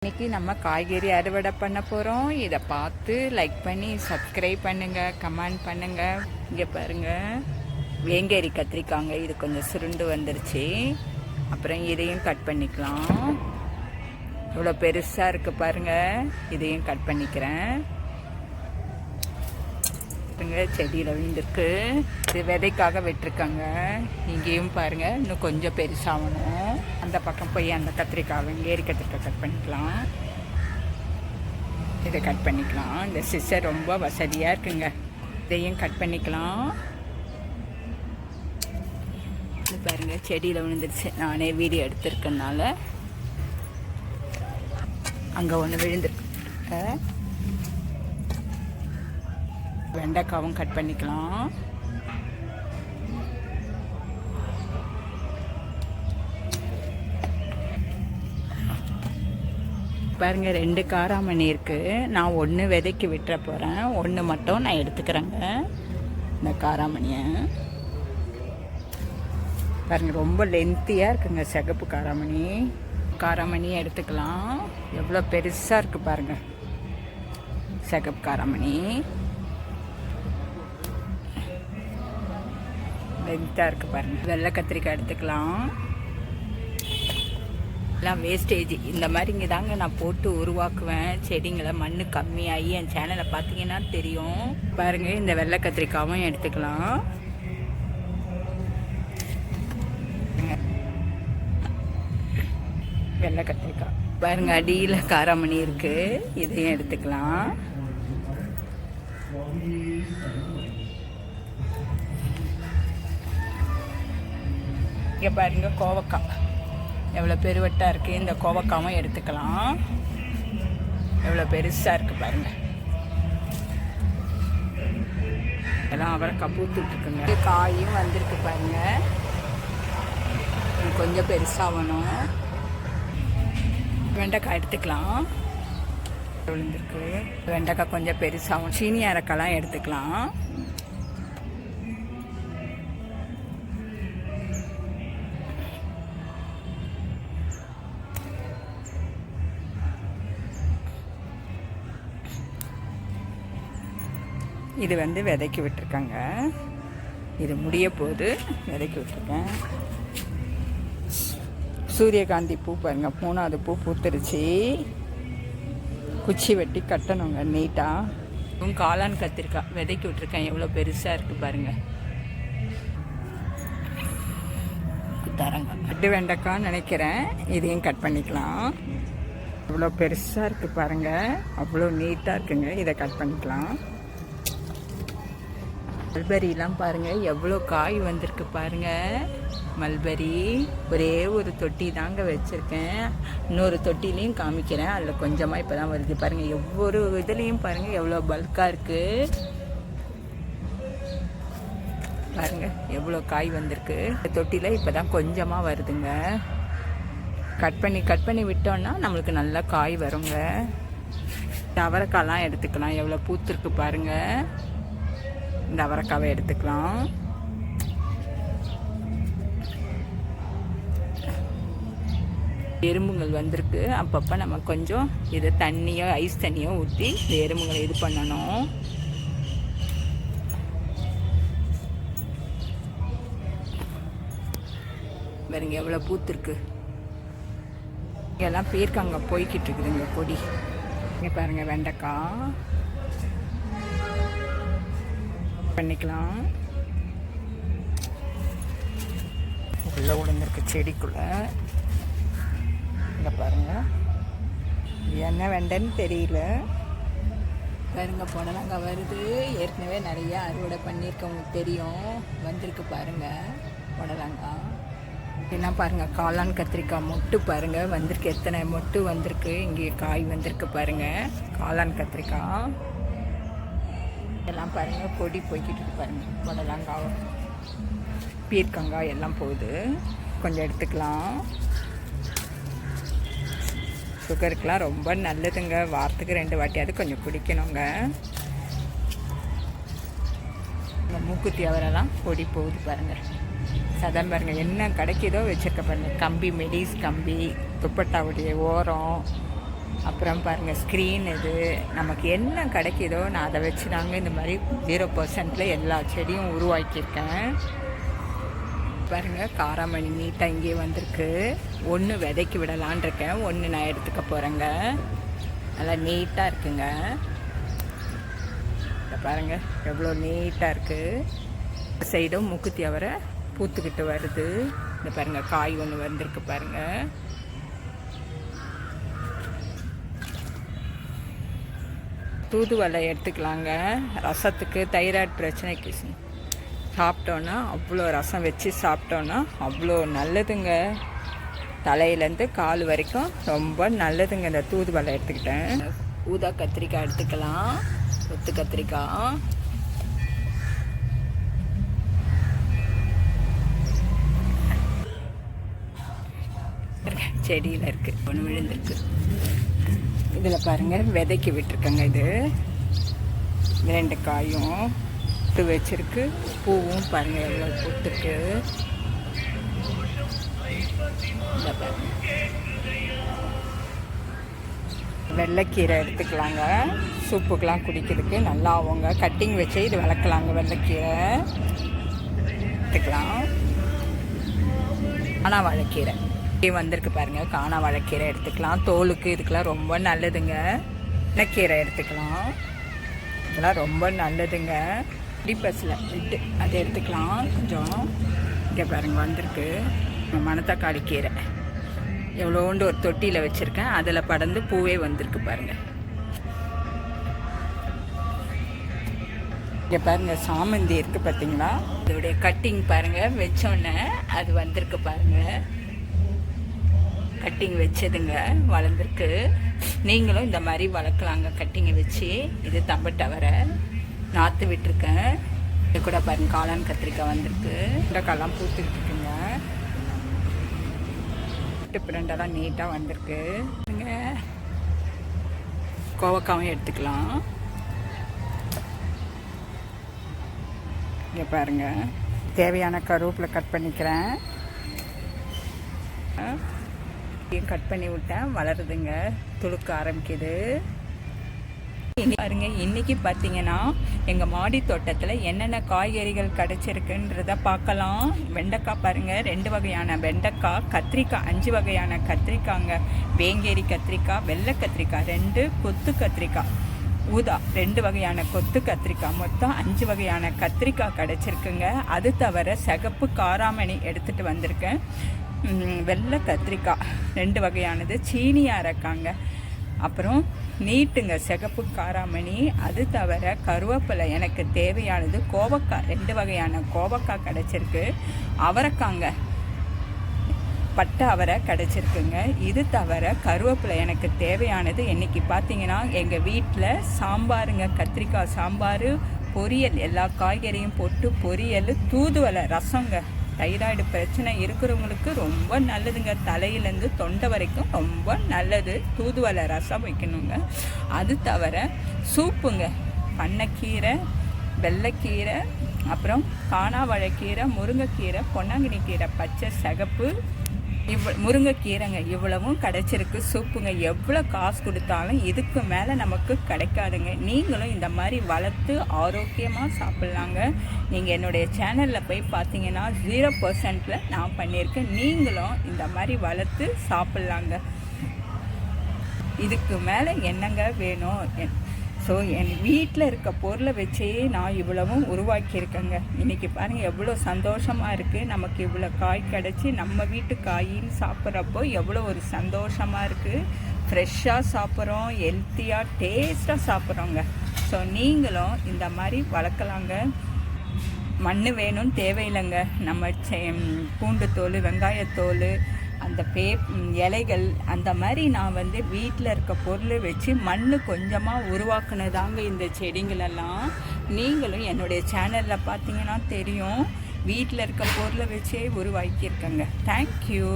இன்னைக்கு நம்ம காய்கறி அறுவடை பண்ண போகிறோம். இதை பார்த்து லைக் பண்ணி சப்ஸ்கிரைப் பண்ணுங்கள், கமெண்ட் பண்ணுங்கள். இங்கே பாருங்கள், வேங்கேரி கத்திரிக்காங்க. இது கொஞ்சம் சுருண்டு வந்துருச்சு. அப்புறம் இதையும் கட் பண்ணிக்கலாம். இவ்வளோ பெருசாக இருக்குது பாருங்கள். இதையும் கட் பண்ணிக்கிறேன். செடியில் விழுந்துருக்கு. இது விதைக்காக விட்டுருக்காங்க. இங்கேயும் பாருங்கள், இன்னும் கொஞ்சம் பெருசாகணும். அந்த பக்கம் போய் அந்த கத்திரிக்காய் வேங்கேரி கத்திரிக்காய் கட் பண்ணிக்கலாம். இதை கட் பண்ணிக்கலாம். இந்த சிசர் ரொம்ப வசதியாக இருக்குங்க. இதையும் கட் பண்ணிக்கலாம். இது பாருங்கள், செடியில் விழுந்துருச்சு. நானே வீடியோ எடுத்திருக்கனால அங்கே ஒன்று விழுந்துருக்கு. வெண்டைக்காவும் கட் பண்ணிக்கலாம். பாருங்கள், 2 காராமணி இருக்குது. நான் ஒன்று விதைக்கு விட்டுற போகிறேன். ஒன்று மட்டும் நான் எடுத்துக்கிறேங்க. இந்த காராமணியை பாருங்கள், ரொம்ப லென்த்தியாக இருக்குங்க. சிகப்பு காராமணியை எடுத்துக்கலாம். எவ்வளோ பெருசாக இருக்குது பாருங்கள், சிகப்பு காராமணி லென்த்தாக இருக்குது பாருங்கள். வெள்ளை கத்திரிக்காய் எடுத்துக்கலாம். எல்லாம் வேஸ்டேஜ் இந்த மாதிரிங்க தாங்க நான் போட்டு உருவாக்குவேன் செடிங்களை. மண் கம்மியாகி என் சேனலை பார்த்தீங்கன்னா தெரியும். பாருங்கள், இந்த வெள்ளை கத்திரிக்காயும் எடுத்துக்கலாம். வெள்ளை கத்திரிக்காய் பாருங்கள், அடியில் காராமணி இருக்குது. இதையும் எடுத்துக்கலாம். இங்கே பாருங்கள், கோவக்காய் எவ்வளோ பெருவட்டாக இருக்குது. இந்த கோவக்காவும் எடுத்துக்கலாம். எவ்வளோ பெருசாக இருக்குது பாருங்கள். எல்லாம் அவரைக்காய் பூத்துட்ருக்குங்க. காயும் வந்திருக்கு பாருங்கள். கொஞ்சம் பெருசாகணும். வெண்டைக்காய் எடுத்துக்கலாம். விழுந்துருக்கு. வெண்டைக்காய் கொஞ்சம் பெருசாகும். சீனி அரக்காய்லாம் எடுத்துக்கலாம். இது விதைக்கு விட்டுருக்காங்க. இது முடிய போது விதைக்கு விட்டுருக்கேன். சூரியகாந்தி பூ பாருங்கள், 3வது பூ பூத்துருச்சு. குச்சி வெட்டி கட்டணுங்க நீட்டாக. காளான் கத்திரிக்காய் விதைக்கு விட்டுருக்கேன். எவ்வளோ பெருசாக இருக்குது பாருங்கள். தரங்க கட்டு வெண்டைக்கான்னு நினைக்கிறேன். இதையும் கட் பண்ணிக்கலாம். எவ்வளோ பெருசாக இருக்குது பாருங்கள். அவ்வளோ நீட்டாக இருக்குங்க. இதை கட் பண்ணிக்கலாம். மல்பெரிலாம் பாருங்கள், எவ்வளோ காய் வந்திருக்கு பாருங்கள். மல்பெரி ஒரே ஒரு தொட்டி தாங்க வச்சுருக்கேன். இன்னொரு தொட்டிலையும் காமிக்கிறேன். அதில் கொஞ்சமாக இப்போ தான் வருது பாருங்கள். ஒவ்வொரு இதுலேயும் பாருங்கள் எவ்வளோ பல்காக இருக்குது பாருங்கள். எவ்வளோ காய் வந்திருக்கு. இந்த தொட்டியில் இப்போ தான் கொஞ்சமாக வருதுங்க. கட் பண்ணி விட்டோன்னா நம்மளுக்கு நல்லா காய் வருங்க. அவரைக்காய்லாம் எடுத்துக்கலாம். எவ்வளோ பூத்துருக்கு பாருங்கள். இந்த அவரைக்காவை எடுத்துக்கலாம். எறும்புகள் வந்திருக்கு. அப்பப்போ நம்ம கொஞ்சம் இதை தண்ணியோ ஐஸ் தண்ணியோ ஊற்றி இந்த எறும்புகளை இது பண்ணணும். பாருங்க எவ்வளோ பூத்துருக்கு. இங்கெல்லாம் பீர்க்காங்க போய்கிட்டு இருக்குதுங்க கொடி. இங்கே பாருங்கள், வெண்டைக்காய் பண்ணிக்கலாம். உள்ளே விழுந்திருக்கு செடிக்குள்ளே. இங்கே பாருங்கள், என்ன வெண்டைன்னு தெரியல. பாருங்க, புடலங்காய் வருது. ஏற்கனவே நிறைய அறுவடை பண்ணியிருக்கவங்களுக்கு தெரியும். வந்திருக்கு பாருங்கள் புடலங்காய். என்ன பாருங்கள், காளான் கத்திரிக்காய் மொட்டு பாருங்கள் வந்திருக்கு. எத்தனை மொட்டு வந்திருக்கு. இங்கே காய் வந்திருக்கு பாருங்கள். காளான் கத்திரிக்காய் எல்லாம் பாருங்கள். கொடி போய்கிட்டு இருக்கு பாருங்கள். புடலங்காய், பீர்க்கங்காய் எல்லாம் போகுது. கொஞ்சம் எடுத்துக்கலாம். சுகருக்கெலாம் ரொம்ப நல்லதுங்க. வாரத்துக்கு 2 வாட்டியாவது கொஞ்சம் குடிக்கணுங்க. மூக்குத்தி அவரெல்லாம் கொடி போகுது பாருங்கள். சதம் பாருங்கள், என்ன கிடைக்கிதோ வச்சுருக்க பாருங்கள். கம்பி, மெடிஸ் கம்பி, துப்பட்டாவுடைய ஓரம் அப்புறம் பாருங்கள் ஸ்க்ரீன் இது நமக்கு என்ன கிடைக்குதோ நான் அதை வச்சு தாங்க இந்த மாதிரி 0% எல்லா செடியும் உருவாக்கியிருக்கேன். பாருங்கள் காராமணி நீட்டாக இங்கே வந்திருக்கு. ஒன்று விதைக்கு விடலான் இருக்கேன், ஒன்று நான் எடுத்துக்க போகிறேங்க. நல்லா நீட்டாக இருக்குங்க. பாருங்கள் எவ்வளோ நீட்டாக இருக்குது. சைடும் மூக்குத்தி அவரை பூத்துக்கிட்டு வருது. இந்த பாருங்கள் காய் ஒன்று வந்திருக்கு பாருங்கள். தூதுவளை எடுத்துக்கலாங்க. ரசத்துக்கு தைராய்டு பிரச்சனைக்கு சாப்பிட்டோன்னா அவ்வளோ ரசம் வச்சு சாப்பிட்டோன்னா அவ்வளோ நல்லதுங்க. தலையிலேருந்து கால் வரைக்கும் ரொம்ப நல்லதுங்க. இந்த தூதுவளை எடுத்துக்கிட்டேன். ஊதா கத்திரிக்காய் எடுத்துக்கலாம், கொத்து கத்திரிக்காய். செடியில் இருக்குது, ஒன்று விழுந்துருக்கு. இதில் பாருங்கள் விதைக்கு விட்டுருக்கங்க. இது 2 காயும் பூத்து வச்சிருக்கு. பூவும் பாருங்கள் எவ்வளோ பூத்துருக்கு. இந்த பாருங்க வெள்ளைக்கீரை எடுத்துக்கலாங்க. சூப்புக்கெலாம் குடிக்கிறதுக்கு நல்லா ஆகுங்க. கட்டிங் வச்சு இது வளர்க்கலாங்க. வெள்ளைக்கீரை எடுத்துக்கலாம். ஆனால் வாழைக்கீரை வந்திருக்கு பாருங்கள். காணா வாழைக்கீரை எடுத்துக்கலாம். தோலுக்கு இதுக்கெல்லாம் ரொம்ப நல்லதுங்க. வெள்ளைக்கீரை எடுத்துக்கலாம், இதெல்லாம் ரொம்ப நல்லதுங்க. டிப்பஸில் விட்டு அதை எடுத்துக்கலாம் கொஞ்சம். இங்கே பாருங்கள் வந்திருக்கு மணத்தக்காளி கீரை. எவ்வளோண்டு ஒரு தொட்டியில் வச்சுருக்கேன், அதில் படர்ந்து பூவே வந்திருக்கு பாருங்கள். இங்கே பாருங்கள் சாமந்தி இருக்குது பார்த்தீங்களா, இதோடைய கட்டிங் பாருங்கள் வச்சோன்னே அது வந்திருக்கு பாருங்கள். கட்டிங் வச்சதுங்க வளர்ந்துருக்கு. நீங்களும் இந்த மாதிரி வளர்க்கலாங்க கட்டிங்கை வச்சு. இது தம்பட்டவரை நாற்று விட்டுருக்கேன். இது கூட பாருங்கள் காளான் கத்திரிக்காய் வந்திருக்கு. இண்டக்காயெல்லாம் பூத்துக்கிட்டு இருக்குங்க. பிரண்டெல்லாம் நீட்டாக வந்திருக்கு. கோவக்காவும் எடுத்துக்கலாம். இங்கே பாருங்கள் தேவையான கருவேப்பிலை கட் பண்ணிக்கிறேன். கட் பண்ணி விட்டேன், வளருதுங்க, துளுக்க ஆரம்பிக்குது. பாருங்க இன்னைக்கு பார்த்தீங்கன்னா எங்கள் மாடி தோட்டத்தில் என்னென்ன காய்கறிகள் கிடைச்சிருக்குன்றத பார்க்கலாம். வெண்டைக்காய் பாருங்க, 2 வகையான வெண்டைக்காய், கத்திரிக்காய் 5 வகையான கத்திரிக்காய்ங்க, வேங்கேரி கத்திரிக்காய், வெள்ளை கத்திரிக்காய் 2, கொத்து கத்திரிக்காய் ஊதா 2 வகையான கொத்து கத்திரிக்காய், மொத்தம் 5 வகையான கத்திரிக்காய் கிடைச்சிருக்குங்க. அது தவிர சிகப்பு காராமணி எடுத்துகிட்டு வந்திருக்கேன். வெள்ளை கத்திரிக்காய் 2 வகையானது, சீனியாக இருக்காங்க. அப்புறம் நீட்டுங்க சிகப்பு காராமணி. அது தவிர கருவேப்பிலை எனக்கு தேவையானது, கோவக்காய் 2 வகையான கோவக்காய் கிடச்சிருக்கு, அவரைக்காங்க பட்டை அவரை கிடச்சிருக்குங்க. இது தவிர கருவேப்பிலை எனக்கு தேவையானது. இன்றைக்கி பார்த்தீங்கன்னா எங்கள் வீட்டில் சாம்பாருங்க, கத்திரிக்காய் சாம்பார், பொரியல், எல்லா காய்கறியும் போட்டு பொரியல், தூதுவளை ரசங்க. தைராய்டு பிரச்சனை இருக்கிறவங்களுக்கு ரொம்ப நல்லதுங்க. தலையிலேருந்து தொண்டை வரைக்கும் ரொம்ப நல்லது. தூதுவளை ரசம் வைக்கணுங்க. அது தவிர சூப்புங்க, பண்ணைக்கீரை, வெள்ளைக்கீரை, அப்புறம் காணாவாழைக்கீரை, முருங்கைக்கீரை, பொன்னாங்கண்ணி கீரை பச்சை சிகப்பு, முருங்கைக்கீரைங்க இவ்வளவும் கிடைச்சிருக்கு. சூப்புங்க எவ்வளோ காசு கொடுத்தாலும் இதுக்கு மேலே நமக்கு கிடைக்காதுங்க. நீங்களும் இந்த மாதிரி வளர்த்து ஆரோக்கியமாக சாப்பிட்லாங்க. நீங்கள் என்னுடைய சேனலில் போய் பார்த்தீங்கன்னா 0%ல் நான் பண்ணியிருக்கேன். நீங்களும் இந்த மாதிரி வளர்த்து சாப்பிட்லாங்க. இதுக்கு மேலே என்னங்க வேணும்? ஸோ என் வீட்டில் இருக்க பொருளை வச்சே நான் இவ்வளவும் உருவாக்கியிருக்கேங்க. இன்றைக்கி பாருங்கள் எவ்வளோ சந்தோஷமாக இருக்குது. நமக்கு இவ்வளோ காய் கிடச்சி நம்ம வீட்டு காயின்னு சாப்பிட்றப்போ எவ்வளோ ஒரு சந்தோஷமாக இருக்குது. ஃப்ரெஷ்ஷாக சாப்பிட்றோம், ஹெல்த்தியாக டேஸ்ட்டாக சாப்பிட்றோங்க. ஸோ நீங்களும் இந்த மாதிரி வளர்க்கலாங்க. மண் வேணும்னு தேவையில்லைங்க. நம்ம பூண்டு தோல், வெங்காயத்தோல், அந்த இலைகள், அந்த மாதிரி நான் வீட்டில் இருக்க பொருளை வச்சு மண் கொஞ்சமாக உருவாக்குனதாங்க இந்த செடிங்களெல்லாம். நீங்களும் என்னுடைய சேனலில் பார்த்தீங்கன்னா தெரியும், வீட்டில் இருக்க பொருளை வச்சே உருவாக்கியிருக்கேங்க. தேங்க்யூ.